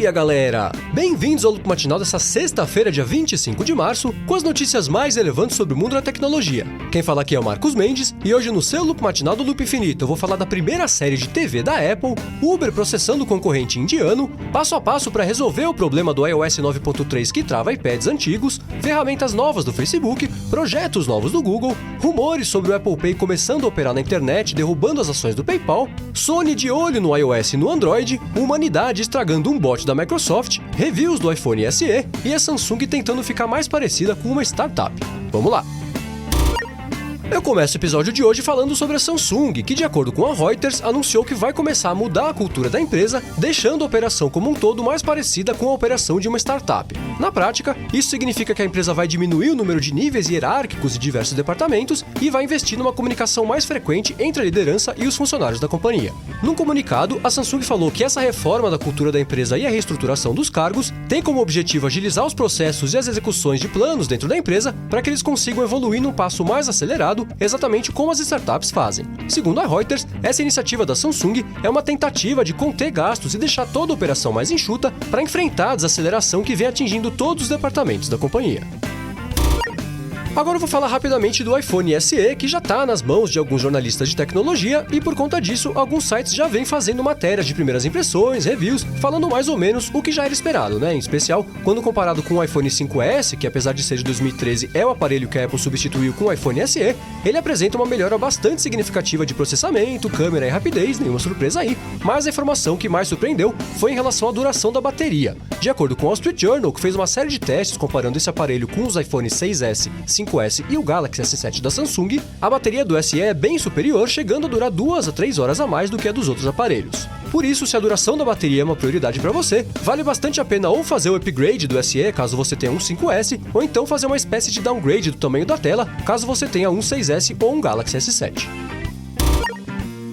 dia, galera! Bem-vindos ao Loop Matinal dessa sexta-feira, dia 25 de março, com as notícias mais relevantes sobre o mundo da tecnologia. Quem fala aqui é o Marcos Mendes, e hoje no seu Loop Matinal do Loop Infinito eu vou falar da primeira série de TV da Apple, Uber processando o concorrente indiano, passo a passo para resolver o problema do iOS 9.3 que trava iPads antigos, ferramentas novas do Facebook, projetos novos do Google, rumores sobre o Apple Pay começando a operar na internet, derrubando as ações do PayPal, Sony de olho no iOS e no Android, humanidade estragando um bot da Microsoft, reviews do iPhone SE e a Samsung tentando ficar mais parecida com uma startup. Vamos lá! Eu começo o episódio de hoje falando sobre a Samsung, que de acordo com a Reuters, anunciou que vai começar a mudar a cultura da empresa, deixando a operação como um todo mais parecida com a operação de uma startup. Na prática, isso significa que a empresa vai diminuir o número de níveis hierárquicos de diversos departamentos e vai investir numa comunicação mais frequente entre a liderança e os funcionários da companhia. Num comunicado, a Samsung falou que essa reforma da cultura da empresa e a reestruturação dos cargos tem como objetivo agilizar os processos e as execuções de planos dentro da empresa para que eles consigam evoluir num passo mais acelerado, exatamente como as startups fazem. Segundo a Reuters, essa iniciativa da Samsung é uma tentativa de conter gastos e deixar toda a operação mais enxuta para enfrentar a desaceleração que vem atingindo todos os departamentos da companhia. Agora eu vou falar rapidamente do iPhone SE, que já está nas mãos de alguns jornalistas de tecnologia e por conta disso, alguns sites já vêm fazendo matérias de primeiras impressões, reviews, falando mais ou menos o que já era esperado, né? Em especial, quando comparado com o iPhone 5S, que apesar de ser de 2013 é o aparelho que a Apple substituiu com o iPhone SE, ele apresenta uma melhora bastante significativa de processamento, câmera e rapidez, nenhuma surpresa aí, mas a informação que mais surpreendeu foi em relação à duração da bateria. De acordo com o Wall Street Journal, que fez uma série de testes comparando esse aparelho com os iPhone 6S, 5S e o Galaxy S7 da Samsung, a bateria do SE é bem superior, chegando a durar 2 a 3 horas a mais do que a dos outros aparelhos. Por isso, se a duração da bateria é uma prioridade para você, vale bastante a pena ou fazer o upgrade do SE caso você tenha um 5S, ou então fazer uma espécie de downgrade do tamanho da tela caso você tenha um 6S ou um Galaxy S7.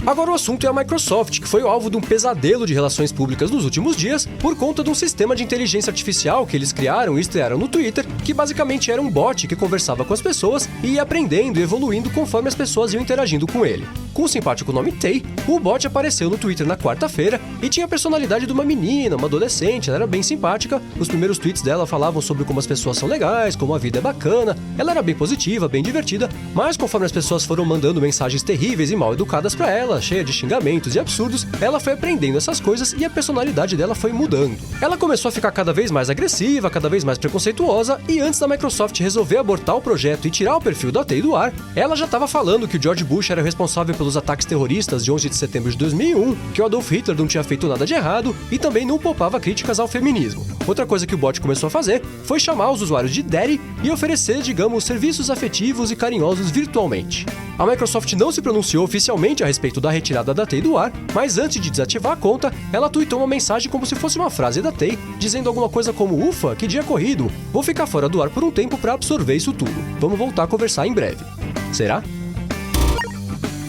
Agora o assunto é a Microsoft, que foi o alvo de um pesadelo de relações públicas nos últimos dias por conta de um sistema de inteligência artificial que eles criaram e estrearam no Twitter, que basicamente era um bot que conversava com as pessoas e ia aprendendo e evoluindo conforme as pessoas iam interagindo com ele. Com o simpático nome Tay, o bot apareceu no Twitter na quarta-feira e tinha a personalidade de uma menina, uma adolescente, ela era bem simpática, os primeiros tweets dela falavam sobre como as pessoas são legais, como a vida é bacana, ela era bem positiva, bem divertida, mas conforme as pessoas foram mandando mensagens terríveis e mal educadas pra ela, cheia de xingamentos e absurdos, ela foi aprendendo essas coisas e a personalidade dela foi mudando. Ela começou a ficar cada vez mais agressiva, cada vez mais preconceituosa, e antes da Microsoft resolver abortar o projeto e tirar o perfil da Tay do ar, ela já estava falando que o George Bush era responsável pelos ataques terroristas de 11 de setembro de 2001, que o Adolf Hitler não tinha feito nada de errado e também não poupava críticas ao feminismo. Outra coisa que o bot começou a fazer foi chamar os usuários de Daddy e oferecer, digamos, serviços afetivos e carinhosos virtualmente. A Microsoft não se pronunciou oficialmente a respeito da retirada da Tay do ar, mas antes de desativar a conta, ela tweetou uma mensagem como se fosse uma frase da Tay, dizendo alguma coisa como: "Ufa, que dia corrido, vou ficar fora do ar por um tempo para absorver isso tudo. Vamos voltar a conversar em breve." Será?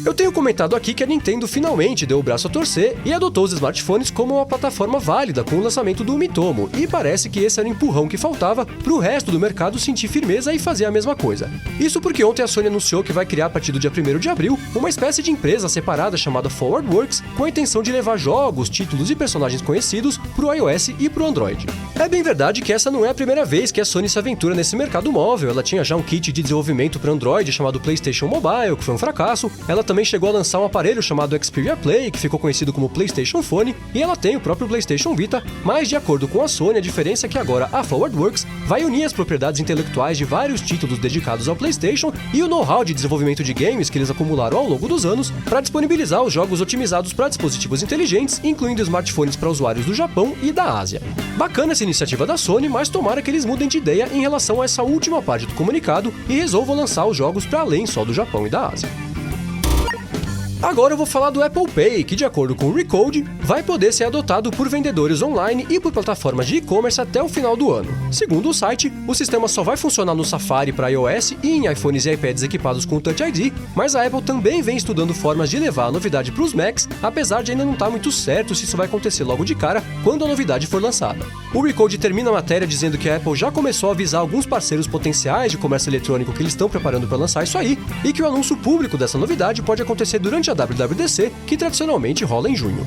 Eu tenho comentado aqui que a Nintendo finalmente deu o braço a torcer e adotou os smartphones como uma plataforma válida com o lançamento do Miitomo, e parece que esse era o empurrão que faltava para o resto do mercado sentir firmeza e fazer a mesma coisa. Isso porque ontem a Sony anunciou que vai criar a partir do dia 1º de abril uma espécie de empresa separada chamada ForwardWorks, com a intenção de levar jogos, títulos e personagens conhecidos para o iOS e para o Android. É bem verdade que essa não é a primeira vez que a Sony se aventura nesse mercado móvel, ela tinha já um kit de desenvolvimento para Android chamado PlayStation Mobile, que foi um fracasso, ela também chegou a lançar um aparelho chamado Xperia Play, que ficou conhecido como PlayStation Phone, e ela tem o próprio PlayStation Vita, mas de acordo com a Sony, a diferença é que agora a ForwardWorks vai unir as propriedades intelectuais de vários títulos dedicados ao PlayStation e o know-how de desenvolvimento de games que eles acumularam ao longo dos anos para disponibilizar os jogos otimizados para dispositivos inteligentes, incluindo smartphones para usuários do Japão e da Ásia. Bacana essa iniciativa da Sony, mas tomara que eles mudem de ideia em relação a essa última parte do comunicado e resolvam lançar os jogos para além só do Japão e da Ásia. Agora eu vou falar do Apple Pay, que de acordo com o Recode, vai poder ser adotado por vendedores online e por plataformas de e-commerce até o final do ano. Segundo o site, o sistema só vai funcionar no Safari para iOS e em iPhones e iPads equipados com o Touch ID, mas a Apple também vem estudando formas de levar a novidade para os Macs, apesar de ainda não estar muito certo se isso vai acontecer logo de cara quando a novidade for lançada. O Recode termina a matéria dizendo que a Apple já começou a avisar alguns parceiros potenciais de comércio eletrônico que eles estão preparando para lançar isso aí, e que o anúncio público dessa novidade pode acontecer durante a WWDC, que tradicionalmente rola em junho.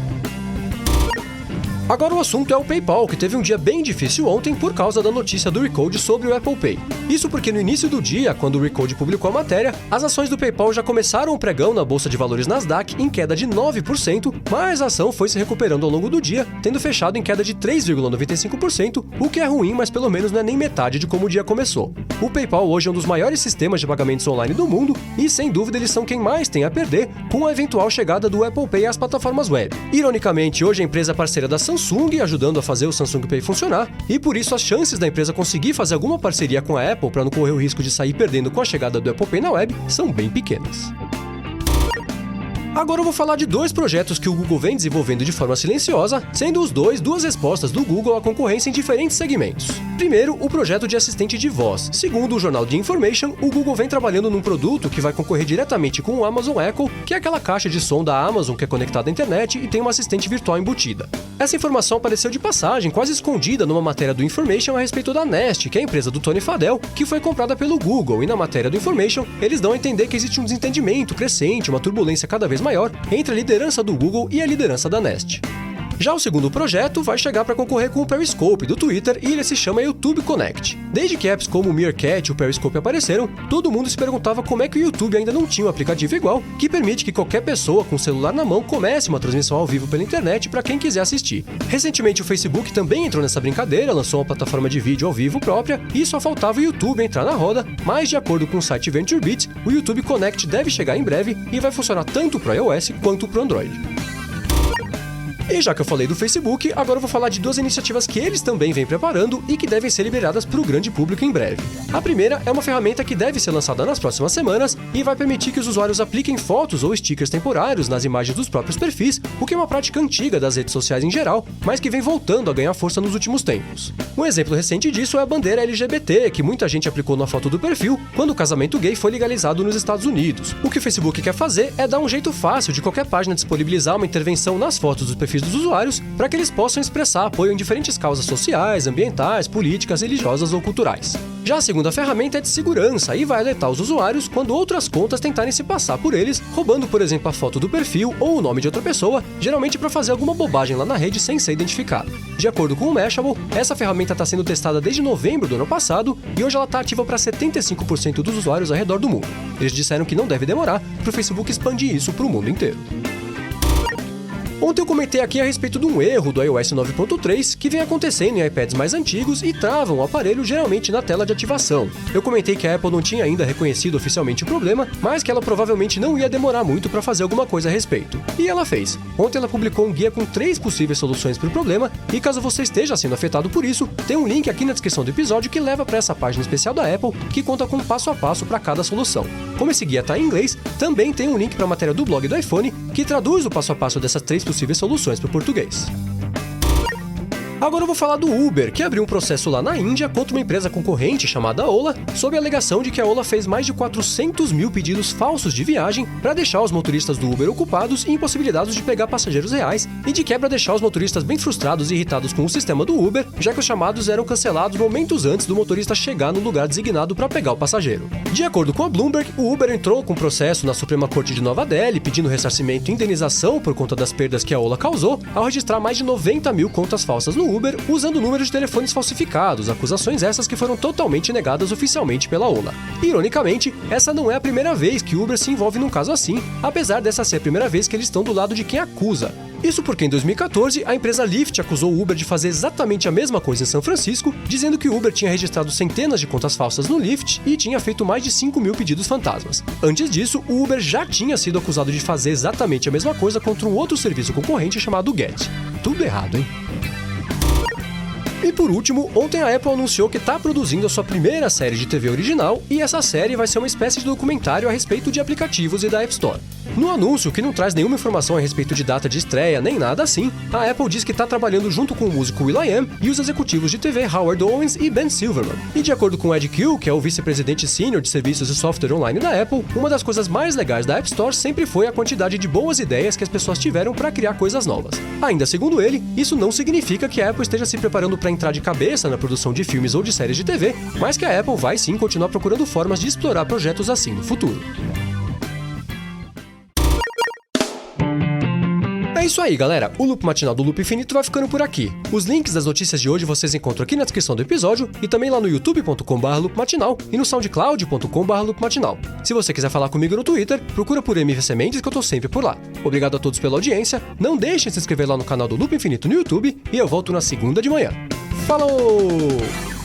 Agora o assunto é o PayPal, que teve um dia bem difícil ontem por causa da notícia do Recode sobre o Apple Pay. Isso porque no início do dia, quando o Recode publicou a matéria, as ações do PayPal já começaram o pregão na bolsa de valores Nasdaq em queda de 9%, mas a ação foi se recuperando ao longo do dia, tendo fechado em queda de 3,95%, o que é ruim, mas pelo menos não é nem metade de como o dia começou. O PayPal hoje é um dos maiores sistemas de pagamentos online do mundo e, sem dúvida, eles são quem mais tem a perder com a eventual chegada do Apple Pay às plataformas web. Ironicamente, hoje a empresa é parceira da Samsung, ajudando a fazer o Samsung Pay funcionar, e por isso as chances da empresa conseguir fazer alguma parceria com a Apple para não correr o risco de sair perdendo com a chegada do Apple Pay na web são bem pequenas. Agora eu vou falar de dois projetos que o Google vem desenvolvendo de forma silenciosa, sendo os dois duas respostas do Google à concorrência em diferentes segmentos. Primeiro, o projeto de assistente de voz. Segundo o jornal The Information, o Google vem trabalhando num produto que vai concorrer diretamente com o Amazon Echo, que é aquela caixa de som da Amazon que é conectada à internet e tem uma assistente virtual embutida. Essa informação apareceu de passagem, quase escondida numa matéria do Information a respeito da Nest, que é a empresa do Tony Fadell, que foi comprada pelo Google, e na matéria do Information, eles dão a entender que existe um desentendimento crescente, uma turbulência cada vez maior entre a liderança do Google e a liderança da Nest. Já o segundo projeto vai chegar para concorrer com o Periscope do Twitter e ele se chama YouTube Connect. Desde que apps como o Meerkat e o Periscope apareceram, todo mundo se perguntava como é que o YouTube ainda não tinha um aplicativo igual que permite que qualquer pessoa com o celular na mão comece uma transmissão ao vivo pela internet para quem quiser assistir. Recentemente o Facebook também entrou nessa brincadeira, lançou uma plataforma de vídeo ao vivo própria e só faltava o YouTube entrar na roda, mas de acordo com o site VentureBeat, o YouTube Connect deve chegar em breve e vai funcionar tanto para iOS quanto para Android. E já que eu falei do Facebook, agora eu vou falar de duas iniciativas que eles também vêm preparando e que devem ser liberadas para o grande público em breve. A primeira é uma ferramenta que deve ser lançada nas próximas semanas e vai permitir que os usuários apliquem fotos ou stickers temporários nas imagens dos próprios perfis, o que é uma prática antiga das redes sociais em geral, mas que vem voltando a ganhar força nos últimos tempos. Um exemplo recente disso é a bandeira LGBT, que muita gente aplicou na foto do perfil quando o casamento gay foi legalizado nos Estados Unidos. O que o Facebook quer fazer é dar um jeito fácil de qualquer página disponibilizar uma intervenção nas fotos dos perfis dos usuários para que eles possam expressar apoio em diferentes causas sociais, ambientais, políticas, religiosas ou culturais. Já a segunda ferramenta é de segurança e vai alertar os usuários quando outras contas tentarem se passar por eles, roubando, por exemplo, a foto do perfil ou o nome de outra pessoa, geralmente para fazer alguma bobagem lá na rede sem ser identificado. De acordo com o Mashable, essa ferramenta está sendo testada desde novembro do ano passado e hoje ela está ativa para 75% dos usuários ao redor do mundo. Eles disseram que não deve demorar para o Facebook expandir isso para o mundo inteiro. Ontem eu comentei aqui a respeito de um erro do iOS 9.3 que vem acontecendo em iPads mais antigos e travam o aparelho geralmente na tela de ativação. Eu comentei que a Apple não tinha ainda reconhecido oficialmente o problema, mas que ela provavelmente não ia demorar muito para fazer alguma coisa a respeito. E ela fez. Ontem ela publicou um guia com 3 possíveis soluções para o problema e caso você esteja sendo afetado por isso, tem um link aqui na descrição do episódio que leva para essa página especial da Apple que conta com passo a passo para cada solução. Como esse guia está em inglês, também tem um link para a matéria do blog do iPhone que traduz o passo a passo dessas 3 possíveis soluções para o português. Agora eu vou falar do Uber, que abriu um processo lá na Índia contra uma empresa concorrente chamada Ola, sob a alegação de que a Ola fez mais de 400 mil pedidos falsos de viagem para deixar os motoristas do Uber ocupados e impossibilitados de pegar passageiros reais, e de quebra deixar os motoristas bem frustrados e irritados com o sistema do Uber, já que os chamados eram cancelados momentos antes do motorista chegar no lugar designado para pegar o passageiro. De acordo com a Bloomberg, o Uber entrou com processo na Suprema Corte de Nova Delhi pedindo ressarcimento e indenização por conta das perdas que a Ola causou ao registrar mais de 90 mil contas falsas no Uber usando números de telefones falsificados, acusações essas que foram totalmente negadas oficialmente pela Ola. Ironicamente, essa não é a primeira vez que o Uber se envolve num caso assim, apesar dessa ser a primeira vez que eles estão do lado de quem acusa. Isso porque em 2014, a empresa Lyft acusou o Uber de fazer exatamente a mesma coisa em São Francisco, dizendo que o Uber tinha registrado centenas de contas falsas no Lyft e tinha feito mais de 5 mil pedidos fantasmas. Antes disso, o Uber já tinha sido acusado de fazer exatamente a mesma coisa contra um outro serviço concorrente chamado Get. Tudo errado, hein? E por último, ontem a Apple anunciou que está produzindo a sua primeira série de TV original e essa série vai ser uma espécie de documentário a respeito de aplicativos e da App Store. No anúncio, que não traz nenhuma informação a respeito de data de estreia nem nada assim, a Apple diz que está trabalhando junto com o músico will.i.am e os executivos de TV Howard Owens e Ben Silverman. E de acordo com Ed Kuehl, que é o vice-presidente sênior de serviços e software online da Apple, uma das coisas mais legais da App Store sempre foi a quantidade de boas ideias que as pessoas tiveram para criar coisas novas. Ainda segundo ele, isso não significa que a Apple esteja se preparando para entrar de cabeça na produção de filmes ou de séries de TV, mas que a Apple vai sim continuar procurando formas de explorar projetos assim no futuro. É isso aí, galera. O Loop Matinal do Loop Infinito vai ficando por aqui. Os links das notícias de hoje vocês encontram aqui na descrição do episódio e também lá no youtube.com/loopmatinal e no soundcloud.com/loopmatinal. Se você quiser falar comigo no Twitter, procura por MVC Mendes que eu tô sempre por lá. Obrigado a todos pela audiência, não deixem de se inscrever lá no canal do Loop Infinito no YouTube e eu volto na segunda de manhã. Falou!